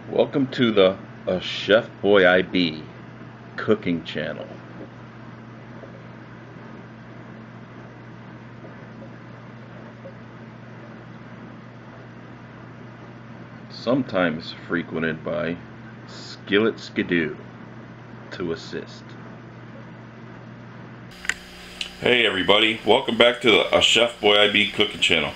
Welcome to the ACHEFBOYIBE cooking channel. Sometimes frequented by Skillet Skidoo to assist. Hey everybody, welcome back to the ACHEFBOYIBE cooking channel.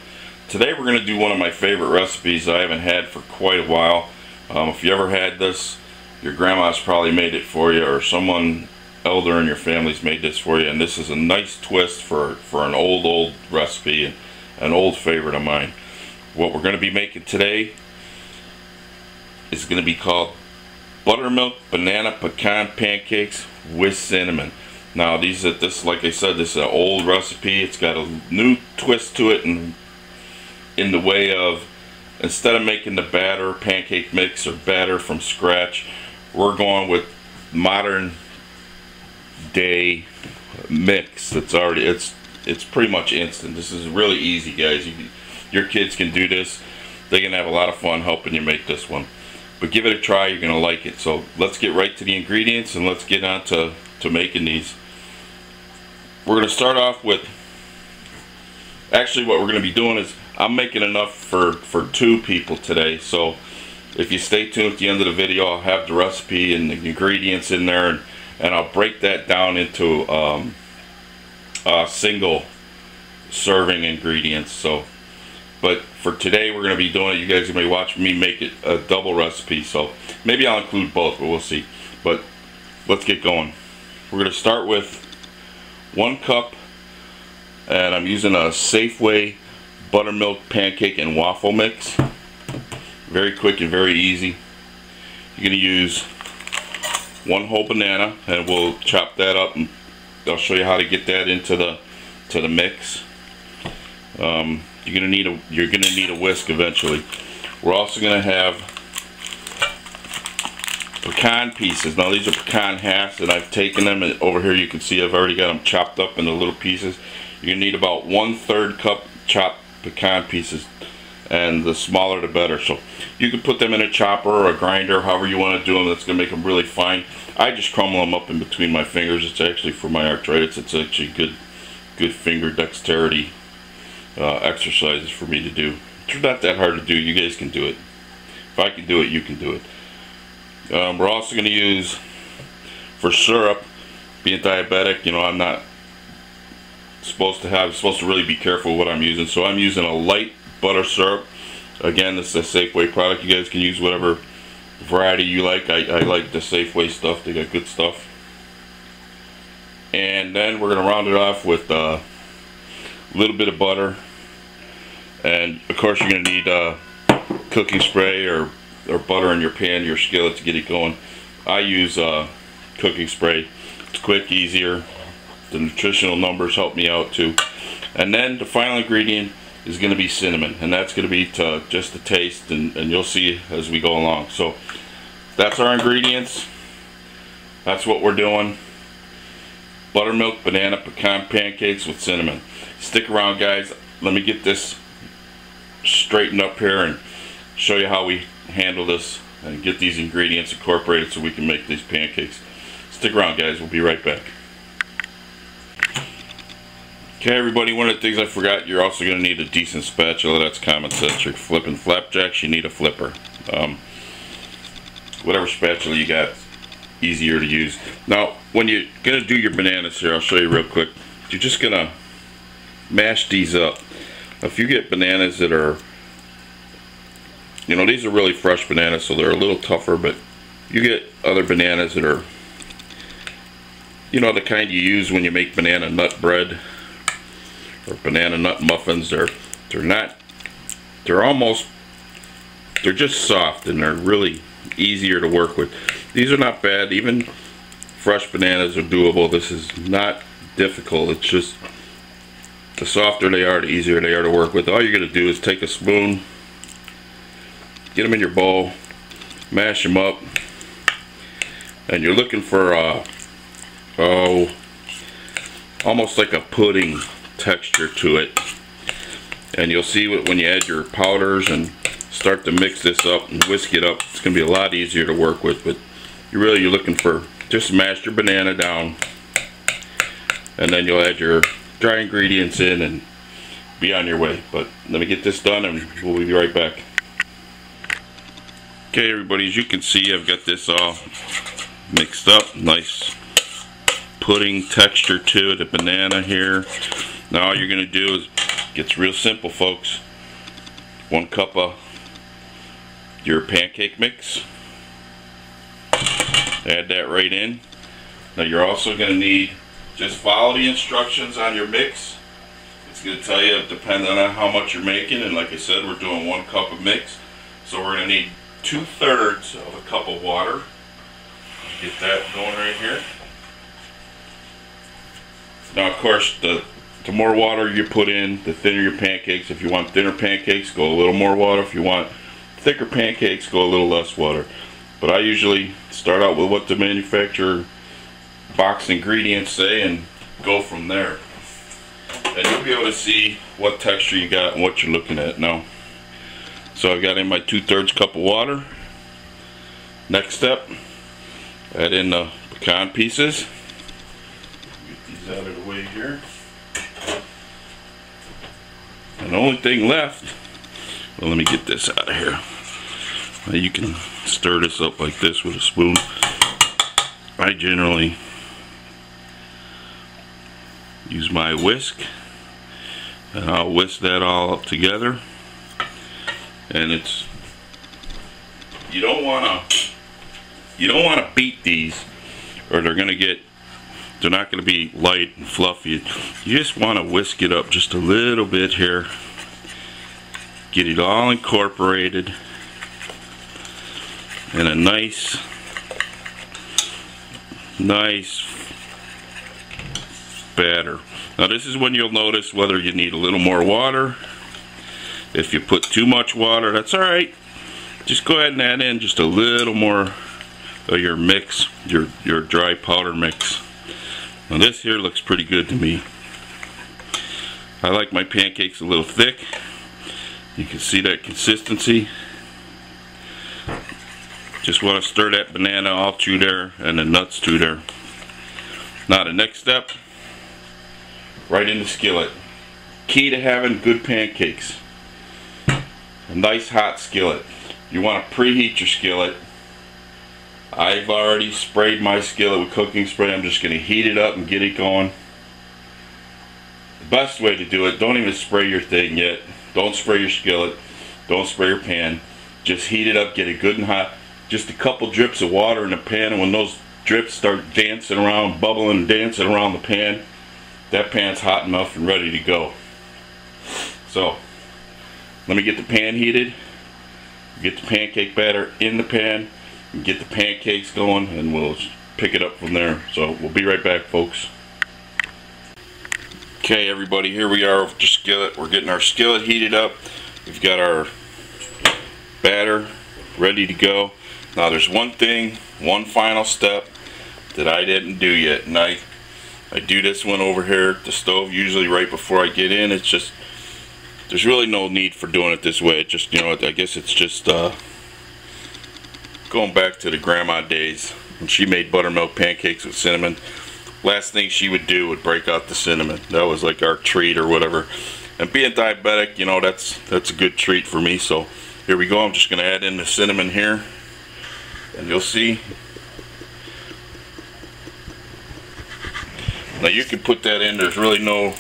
Today we're going to do one of my favorite recipes I haven't had for quite a while. If you ever had this, your grandma's probably made it for you, or someone elder in your family's made this for you, and this is a nice twist for an old recipe, an old favorite of mine. What we're going to be making today is going to be called Buttermilk Banana Pecan Pancakes with cinnamon. Now this, like I said, this is an old recipe. It's got a new twist to it in the way of, instead of making the pancake mix or batter from scratch, we're going with modern day mix. It's pretty much instant. This is really easy, guys. Your kids can do this. They can have a lot of fun helping you make this one. But give it a try, you're gonna like it. So let's get right to the ingredients and let's get on to making these. We're gonna start off with, actually what we're gonna be doing is, I'm making enough for 2 people today, so if you stay tuned at the end of the video, I'll have the recipe and the ingredients in there, and I'll break that down into single serving ingredients. So, but for today we're going to be doing it. You guys are going to be watching me make it a double recipe, so maybe I'll include both, but we'll see. But let's get going. We're going to start with 1 cup, and I'm using a Safeway buttermilk pancake and waffle mix. Very quick and very easy. You're going to use 1 whole banana, and we'll chop that up and I'll show you how to get that into the mix. You're going to need a whisk eventually. We're also going to have pecan pieces. Now these are pecan halves, and I've taken them, and over here you can see I've already got them chopped up into little pieces. You're going to need about 1/3 cup chopped pecan pieces, and the smaller the better. So you can put them in a chopper or a grinder, however you want to do them. That's going to make them really fine. I just crumble them up in between my fingers. It's actually, for my arthritis, it's actually good finger dexterity exercises for me to do. It's not that hard to do. You guys can do it. If I can do it, you can do it. We're also going to use, for syrup, being diabetic, you know, I'm supposed to really be careful what I'm using. So I'm using a light butter syrup. Again, this is a Safeway product. You guys can use whatever variety you like. I like the Safeway stuff. They got good stuff. And then we're going to round it off with a little bit of butter. And of course you're going to need cooking spray or butter in your pan, your skillet, to get it going. I use cooking spray. It's quick, easier. The nutritional numbers help me out too. And then the final ingredient is going to be cinnamon, and that's going to be to just the taste, and you'll see as we go along. So that's our ingredients. That's what we're doing. Buttermilk banana pecan pancakes with cinnamon. Stick around, guys. Let me get this straightened up here and show you how we handle this and get these ingredients incorporated so we can make these pancakes. Stick around, guys. We'll be right back. Okay, everybody, one of the things I forgot, you're also going to need a decent spatula. That's common sense. You're flipping flapjacks, you need a flipper. Whatever spatula you got, easier to use. Now, when you're going to do your bananas here, I'll show you real quick. You're just going to mash these up. If you get bananas that are, you know, these are really fresh bananas, so they're a little tougher, but you get other bananas that are, you know, the kind you use when you make banana nut bread or banana nut muffins. They're just soft, and they're really easier to work with. These are not bad. Even fresh bananas are doable. This is not difficult. It's just the softer they are, the easier they are to work with. All you're going to do is take a spoon, get them in your bowl, mash them up, and you're looking for almost like a pudding texture to it. And you'll see when you add your powders and start to mix this up and whisk it up, it's it's going to be a lot easier to work with. But you're looking for, just mash your banana down, and then you'll add your dry ingredients in and be on your way. But let me get this done and we'll be right back. Okay everybody, as you can see, I've got this all mixed up. Nice pudding texture to the banana here. Now all you're going to do is, it gets real simple folks. 1 cup of your pancake mix. Add that right in. Now you're also going to need, just follow the instructions on your mix. It's going to tell you depending on how much you're making, and like I said, we're doing 1 cup of mix. So we're going to need 2/3 of a cup of water. Get that going right here. Now of course, the more water you put in, the thinner your pancakes. If you want thinner pancakes, go a little more water. If you want thicker pancakes, go a little less water. But I usually start out with what the manufacturer box ingredients say and go from there. And you'll be able to see what texture you got and what you're looking at now. So I've got in my 2/3 cup of water. Next step, add in the pecan pieces. Get these out of the way here. And the only thing left, well, let me get this out of here. Now you can stir this up like this with a spoon. I generally use my whisk, and I'll whisk that all up together. And it's, you don't want to beat these, or they're not going to be light and fluffy. You just want to whisk it up just a little bit here. Get it all incorporated in a nice batter. Now this is when you'll notice whether you need a little more water. If you put too much water, that's alright. Just go ahead and add in just a little more of your mix, your dry powder mix. Now this here looks pretty good to me. I like my pancakes a little thick. You can see that consistency. Just want to stir that banana all through there and the nuts through there. Now the next step, right in the skillet. Key to having good pancakes, a nice hot skillet. You want to preheat your skillet. I've already sprayed my skillet with cooking spray. I'm just going to heat it up and get it going. The best way to do it, don't even spray your thing yet. Don't spray your skillet. Don't spray your pan. Just heat it up, get it good and hot. Just a couple drips of water in the pan, and when those drips start dancing around, bubbling and dancing around the pan, that pan's hot enough and ready to go. So, let me get the pan heated, get the pancake batter in the pan, and get the pancakes going, and we'll pick it up from there. So, we'll be right back, folks. Okay, everybody, here we are with the skillet. We're getting our skillet heated up. We've got our batter ready to go. Now, there's one final step that I didn't do yet, and I do this one over here at the stove, usually right before I get in. It's just, there's really no need for doing it this way. It just, you know, I guess it's just going back to the grandma days when she made buttermilk pancakes with cinnamon. Last thing she would do would break out the cinnamon. That was like our treat or whatever. And being diabetic, you know, that's a good treat for me. So here we go. I'm just going to add in the cinnamon here, and you'll see. Now you can put that in. There's really no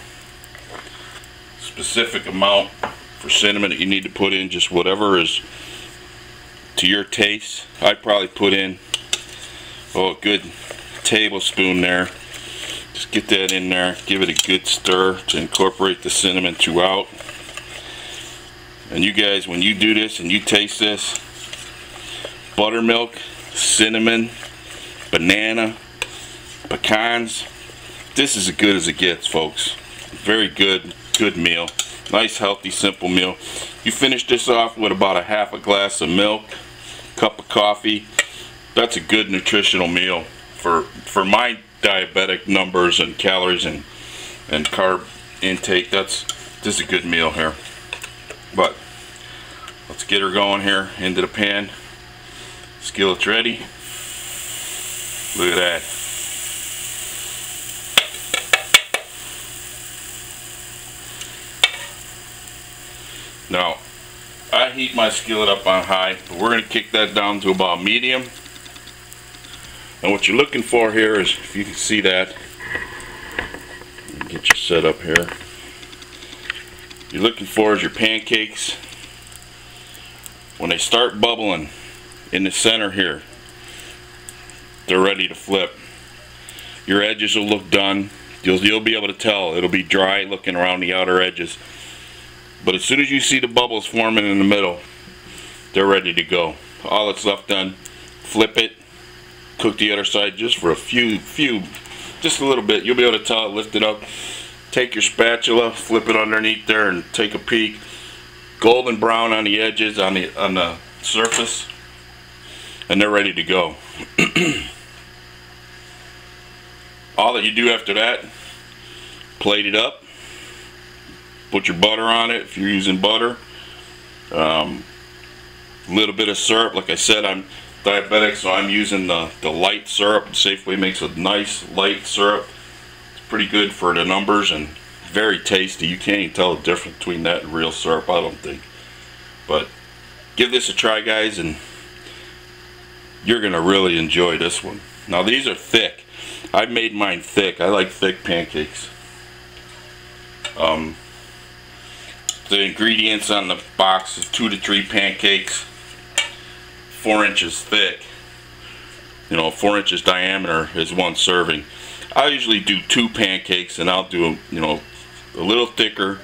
specific amount for cinnamon that you need to put in. Just whatever is to your taste. I'd probably put in, oh, a good tablespoon there. Just get that in there. Give it a good stir to incorporate the cinnamon throughout. And you guys, when you do this and you taste this, buttermilk, cinnamon, banana, pecans, this is as good as it gets, folks. Very good meal. Nice, healthy, simple meal. You finish this off with about a half a glass of milk, cup of coffee. That's a good nutritional meal for my diabetic numbers and calories and carb intake. This is a good meal here. But let's get her going here into the pan. Skillet's ready. Look at that. Now, I heat my skillet up on high, but we're going to kick that down to about medium. And what you're looking for here is, if you can see that, get you set up here. You're looking for is your pancakes. When they start bubbling in the center here, they're ready to flip. Your edges will look done. You'll be able to tell. It'll be dry looking around the outer edges. But as soon as you see the bubbles forming in the middle, they're ready to go. All that's left done, flip it, cook the other side just for a few, just a little bit. You'll be able to tell it, lift it up. Take your spatula, flip it underneath there and take a peek. Golden brown on the edges, on the surface, and they're ready to go. All that you do after that, plate it up, put your butter on it if you're using butter, a little bit of syrup. Like I said, I'm diabetic, so I'm using the light syrup. Safeway makes a nice light syrup. It's pretty good for the numbers and very tasty. You can't even tell the difference between that and real syrup, I don't think. But give this a try, guys, and you're gonna really enjoy this one. Now these are thick. I made mine thick. I like thick pancakes. The ingredients on the box is 2 to 3 pancakes, 4 inches thick. 4 inches diameter is 1 serving. I usually do 2 pancakes, and I'll do them, a little thicker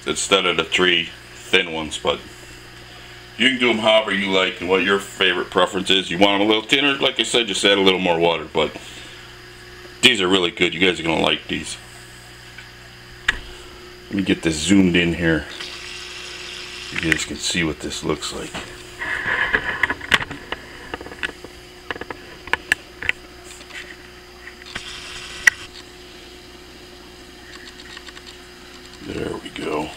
instead of the 3 thin ones. But you can do them however you like and what your favorite preference is. You want them a little thinner, like I said, just add a little more water. But these are really good. You guys are gonna like these. Let me get this zoomed in here. You guys can see what this looks like. There we go.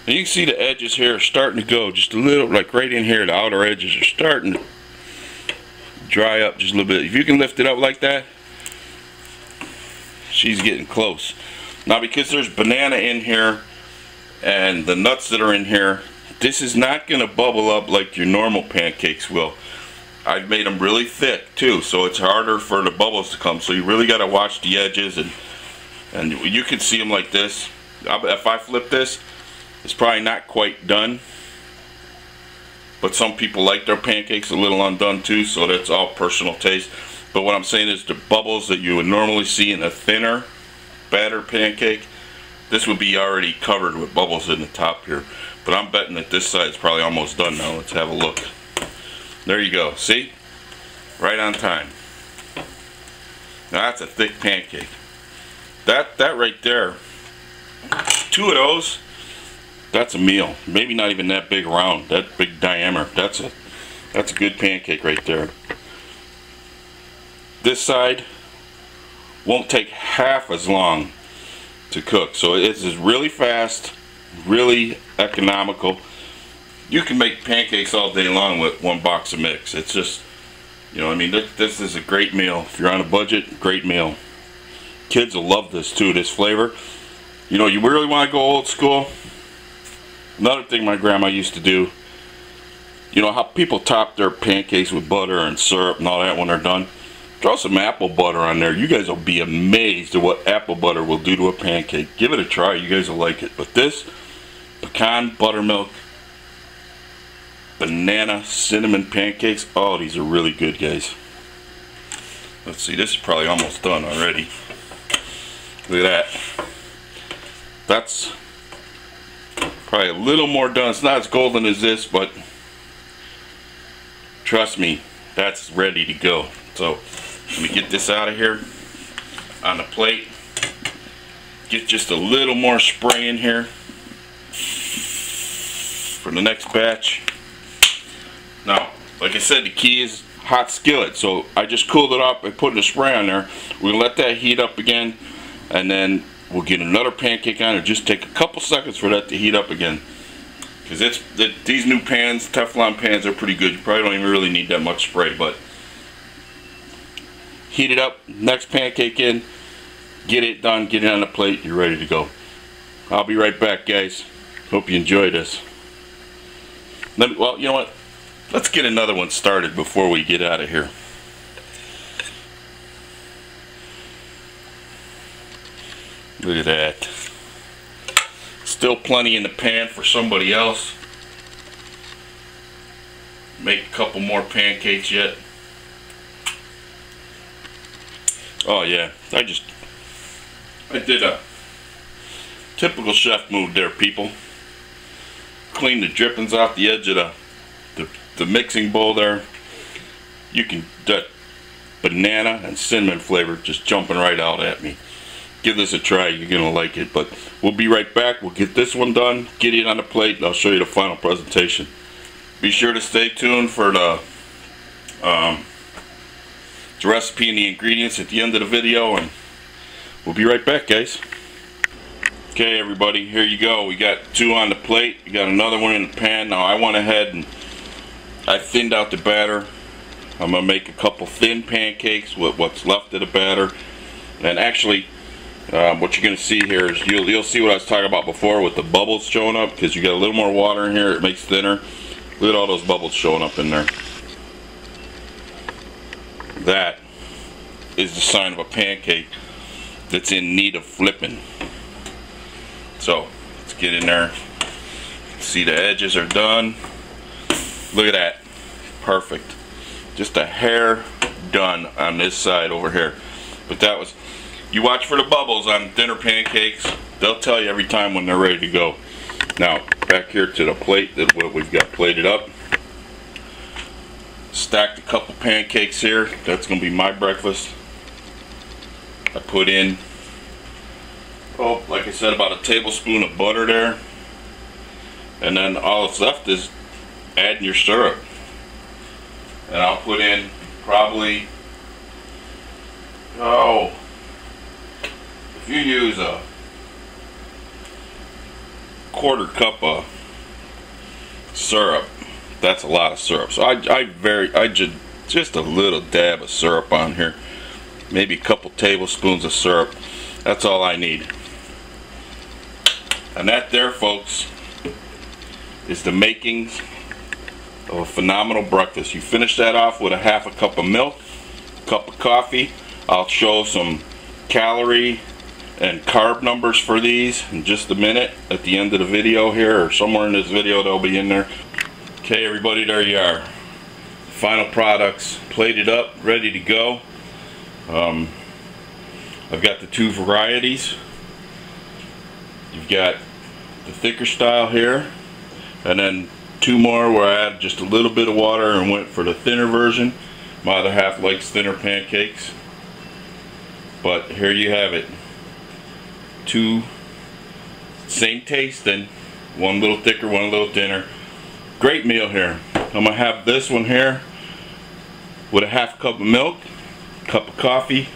And you can see the edges here are starting to go just a little, like right in here, the outer edges are starting to dry up just a little bit. If you can lift it up like that, she's getting close. Now, because there's banana in here and the nuts that are in here, this is not going to bubble up like your normal pancakes will. I've made them really thick too, so it's harder for the bubbles to come. So you really got to watch the edges, and you can see them like this. If I flip this, it's probably not quite done. But some people like their pancakes a little undone too, so that's all personal taste. But what I'm saying is the bubbles that you would normally see in a thinner batter pancake, this would be already covered with bubbles in the top here. But I'm betting that this side's probably almost done now. Let's have a look. There you go. See? Right on time. Now that's a thick pancake. That right there, 2 of those, that's a meal. Maybe not even that big round, that big diameter. That's a good pancake right there. This side won't take half as long to cook, so it's really fast, really economical. You can make pancakes all day long with 1 box of mix. It's just, this is a great meal. If you're on a budget, great meal. Kids will love this too, this flavor. You really want to go old school. Another thing my grandma used to do, how people top their pancakes with butter and syrup and all that when they're done? Throw some apple butter on there. You guys will be amazed at what apple butter will do to a pancake. Give it a try. You guys will like it. But this pecan buttermilk banana cinnamon pancakes, oh, these are really good, guys. Let's see, this is probably almost done already. Look at that. That's probably a little more done. It's not as golden as this, but trust me, that's ready to go. So let me get this out of here on the plate. Get just a little more spray in here for the next batch. Now, like I said, the key is hot skillet. So I just cooled it up and put the spray on there. We'll let that heat up again, and then we'll get another pancake on it. Just take a couple seconds for that to heat up again. because these new pans, Teflon pans, are pretty good. You probably don't even really need that much spray, but heat it up, next pancake in, get it done, get it on the plate, you're ready to go. I'll be right back, guys. Hope you enjoy this. Well, you know what? Let's get another one started before we get out of here. Look at that. Still plenty in the pan for somebody else. Make a couple more pancakes yet. Oh yeah, I did a typical chef move there, people. Clean the drippings off the edge of the mixing bowl there. You can, that banana and cinnamon flavor just jumping right out at me. Give this a try, you're gonna like it. But we'll be right back. We'll get this one done, get it on the plate, and I'll show you the final presentation. Be sure to stay tuned for the recipe and the ingredients at the end of the video, and we'll be right back, guys. Okay, everybody, here you go. We got two on the plate. We got another one in the pan. Now I went ahead and I thinned out the batter. I'm gonna make a couple thin pancakes with what's left of the batter. And actually, what you're gonna see here is you'll see what I was talking about before with the bubbles showing up, because you got a little more water in here. It makes it thinner. Look at all those bubbles showing up in there. That is the sign of a pancake that's in need of flipping. So let's get in there. See, the edges are done. Look at that. Perfect. Just a hair done on this side over here. But that was, you watch for the bubbles on thinner pancakes. They'll tell you every time when they're ready to go. Now back here to the plate that what we've got plated up. Stacked a couple pancakes here. That's gonna be my breakfast. I put in, oh, like I said, about a tablespoon of butter there. And then all that's left is adding your syrup. And I'll put in probably, oh, if you use a quarter cup of syrup, that's a lot of syrup. So I just a little dab of syrup on here. Maybe a couple tablespoons of syrup. That's all I need. And that there, folks, is the makings of a phenomenal breakfast. You finish that off with a half a cup of milk, cup of coffee. I'll show some calorie and carb numbers for these in just a minute at the end of the video here, or somewhere in this video they'll be in there. Okay, everybody, there you are. Final products plated up, ready to go. I've got the two varieties. You've got the thicker style here, and then two more where I added just a little bit of water and went for the thinner version. My other half likes thinner pancakes. But here you have it. Two same tasting, one a little thicker, one a little thinner. Great meal here. I'm gonna have this one here with a half cup of milk, cup of coffee.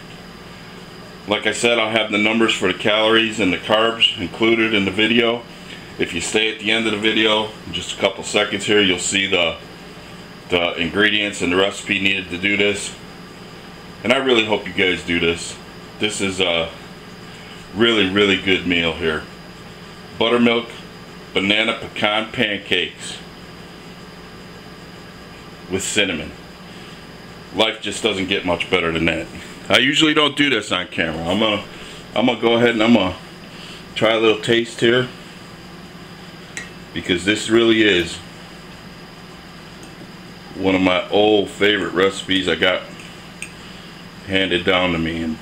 Like I said, I'll have the numbers for the calories and the carbs included in the video. If you stay at the end of the video, in just a couple seconds here, you'll see the ingredients and the recipe needed to do this. And I really hope you guys do this. This is a really, really good meal here. Buttermilk banana pecan pancakes with cinnamon. Life just doesn't get much better than that. I usually don't do this on camera. I'm gonna go ahead and I'm gonna try a little taste here, because this really is one of my old favorite recipes I got handed down to me. And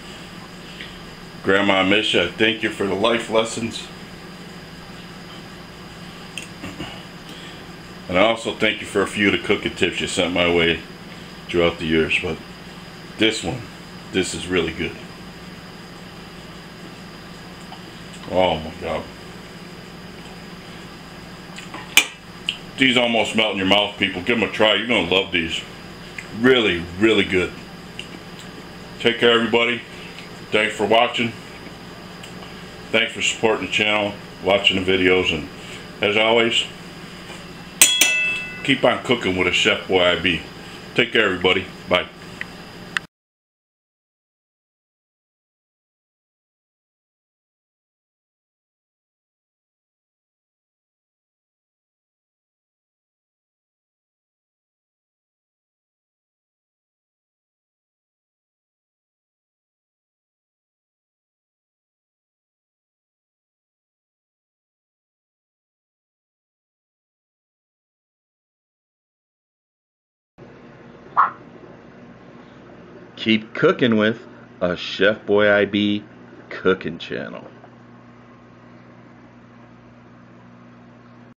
Grandma Misha, I thank you for the life lessons. And I also thank you for a few of the cooking tips you sent my way throughout the years. But this is really good. Oh my God. These almost melt in your mouth, people. Give them a try. You're going to love these. Really, really good. Take care, everybody. Thanks for watching. Thanks for supporting the channel, watching the videos, and as always, keep on cooking with a Chef Boy IB. Take care, everybody. Bye. Keep cooking with a Chef Boy IB cooking channel.